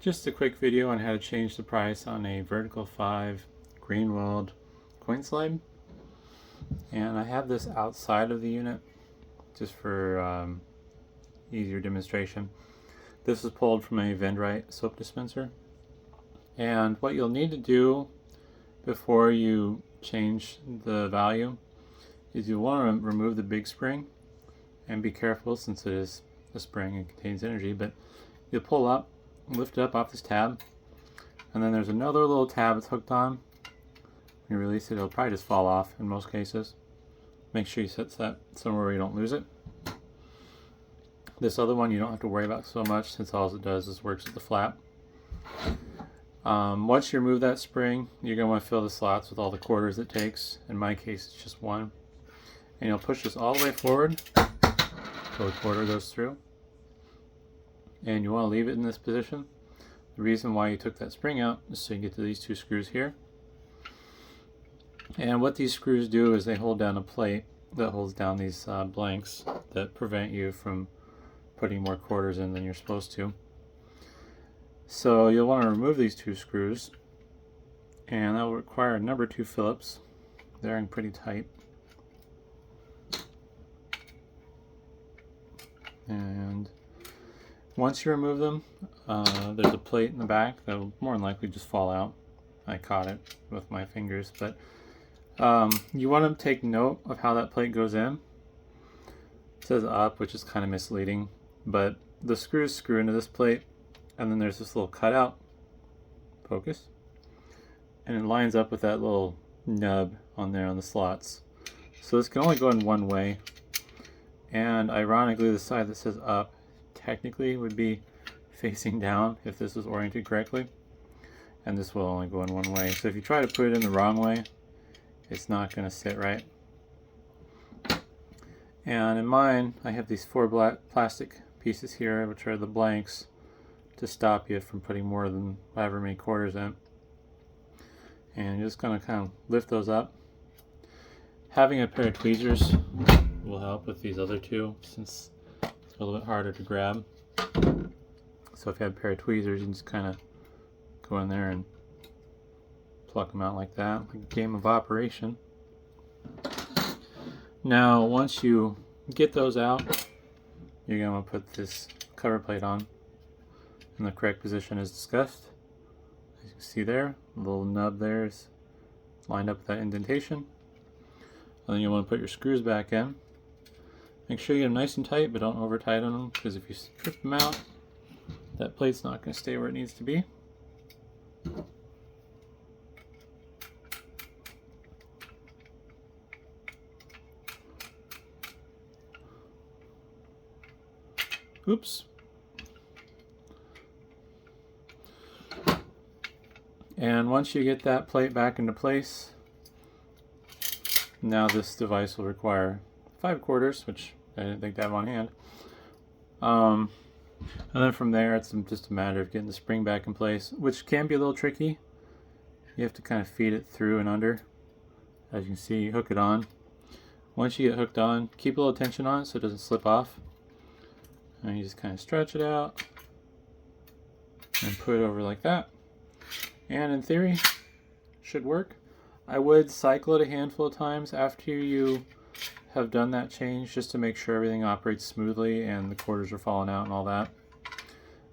Just a quick video on how to change the price on a Vertical 5 Greenwald coin slide. And I have this outside of the unit just for easier demonstration. This is pulled from a Vend Rite soap dispenser. And what you'll need to do before you change the value is you want to remove the big spring, and be careful since it is a spring and contains energy, but you'll pull up, lift it up off this tab, and then there's another little tab that's hooked on. When you release it, it'll probably just fall off in most cases. Make sure you set that somewhere where you don't lose it. This other one you don't have to worry about so much, since all it does is works with the flap. Once you remove that spring, you're going to want to fill the slots with all the quarters it takes. In my case, it's just one. And you'll push this all the way forward until the quarter goes through. And you want to leave it in this position. The reason why you took that spring out is so you get to these two screws here. And what these screws do is they hold down a plate that holds down these blanks that prevent you from putting more quarters in than you're supposed to. So you'll want to remove these two screws, and that will require a number 2 Phillips. They're in pretty tight. And once you remove them, there's a plate in the back that will more than likely just fall out. I caught it with my fingers, but you want to take note of how that plate goes in. It says up, which is kind of misleading, but the screws screw into this plate, and then there's this little cutout, focus, and it lines up with that little nub on there on the slots. So this can only go in one way, and ironically the side that says up technically would be facing down if this was oriented correctly, and this will only go in one way. So if you try to put it in the wrong way, it's not going to sit right. And in mine, I have these 4 black plastic pieces here, which are the blanks, to stop you from putting more than however many quarters in. And you're just going to kind of lift those up. Having a pair of tweezers will help with these other two, since it's a little bit harder to grab. So if you have a pair of tweezers, you can just kind of go in there and pluck them out like that, like a game of operation. Now once you get those out, you're going to put this cover plate on in the correct position as discussed. As you can see there, the little nub there is lined up with that indentation. And then you want to put your screws back in. Make sure you get them nice and tight, but don't over tighten them, because if you strip them out, that plate's not going to stay where it needs to be. Oops. And once you get that plate back into place, now this device will require 5 quarters, which I didn't think to have on hand. And then from there, it's just a matter of getting the spring back in place, which can be a little tricky. You have to kind of feed it through and under. As you can see, you hook it on. Once you get hooked on, keep a little tension on it so it doesn't slip off. And you just kind of stretch it out and put it over like that. And in theory, should work. I would cycle it a handful of times after you have done that change, just to make sure everything operates smoothly and the quarters are falling out and all that.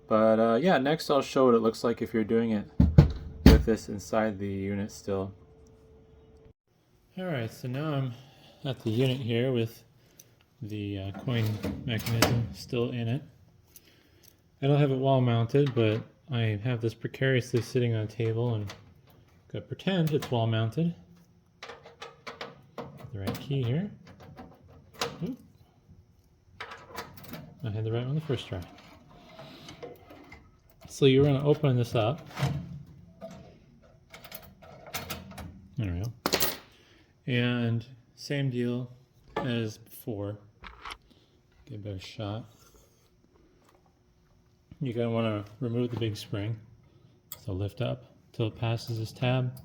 But yeah, next I'll show what it looks like if you're doing it with this inside the unit still. Alright, so now I'm at the unit here with the coin mechanism still in it. I don't have it wall mounted, but I have this precariously sitting on a table, and I'm going to pretend it's wall mounted. Get the right key here. Oop. I had the right one the first try. So you're going to open this up. There we go. And same deal as before. Get a better shot. You're going to want to remove the big spring. So lift up till it passes this tab,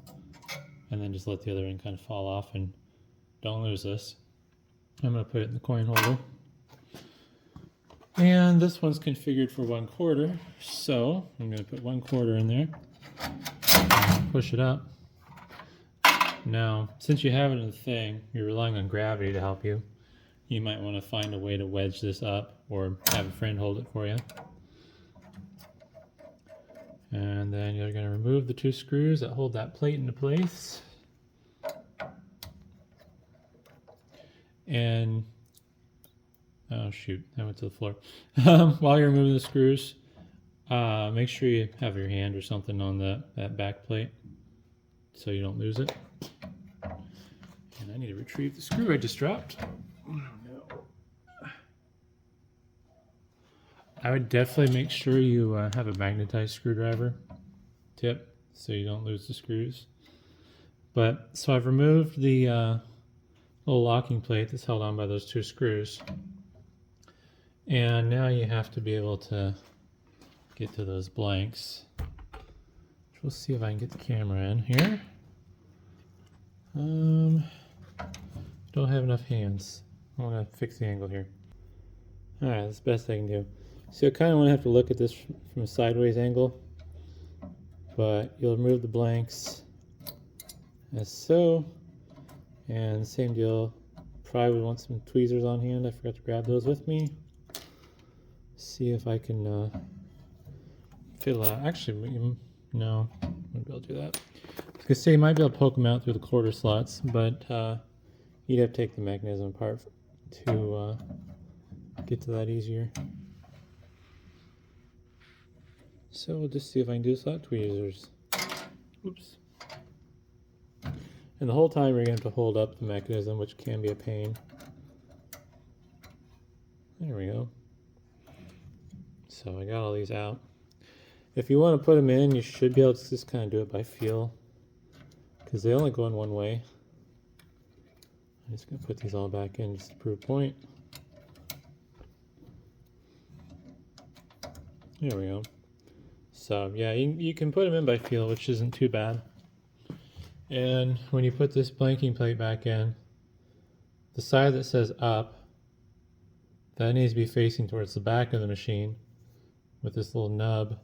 and then just let the other end kind of fall off, and don't lose this. I'm going to put it in the coin holder. And this one's configured for 1/4, so I'm going to put 1/4 in there, push it up. Now, since you have it in the thing, you're relying on gravity to help you. You might want to find a way to wedge this up or have a friend hold it for you. And then you're going to remove the 2 screws that hold that plate into place. And, oh shoot, I went to the floor. While you're removing the screws, make sure you have your hand or something on that back plate so you don't lose it. And I need to retrieve the screw I just dropped. I would definitely make sure you have a magnetized screwdriver tip so you don't lose the screws. But so I've removed the little locking plate that's held on by those 2 screws. And now you have to be able to get to those blanks. We'll see if I can get the camera in here. Don't have enough hands. I want to fix the angle here. Alright, that's the best I can do. So I kind of want to have to look at this from a sideways angle, but you'll remove the blanks as so, and same deal. Probably would want some tweezers on hand. I forgot to grab those with me. See if I can fiddle out. Actually, no, I wouldn't be able to do that. I was gonna say you might be able to poke them out through the 1/4 slots, but you'd have to take the mechanism apart to get to that easier. So we'll just see if I can do this without tweezers. Oops. And the whole time you're going to have to hold up the mechanism, which can be a pain. There we go. So I got all these out. If you want to put them in, you should be able to just kind of do it by feel, because they only go in one way. I'm just going to put these all back in just to prove a point. There we go. So yeah, you can put them in by feel, which isn't too bad. And when you put this blanking plate back in, the side that says up, that needs to be facing towards the back of the machine with this little nub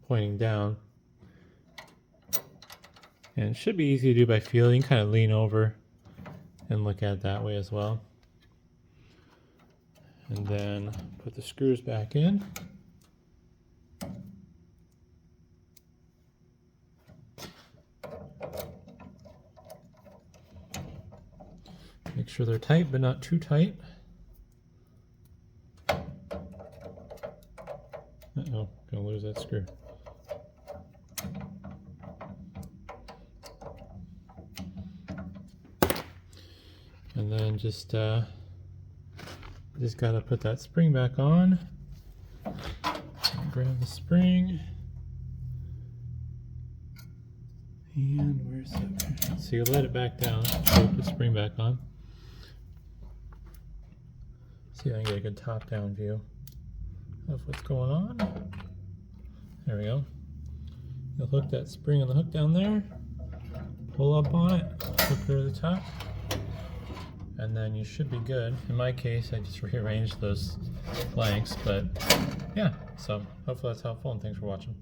pointing down. And it should be easy to do by feel. You can kind of lean over and look at it that way as well. And then put the screws back in. Make sure they're tight, but not too tight. Uh-oh, gonna lose that screw. And then just gotta put that spring back on. Grab the spring. And where's that? So you let it back down, put the spring back on. See if I can get a good top-down view of what's going on. There we go. You'll hook that spring on the hook down there, pull up on it, hook it to the top, and then you should be good. In my case, I just rearranged those blanks, but yeah, so hopefully that's helpful, and thanks for watching.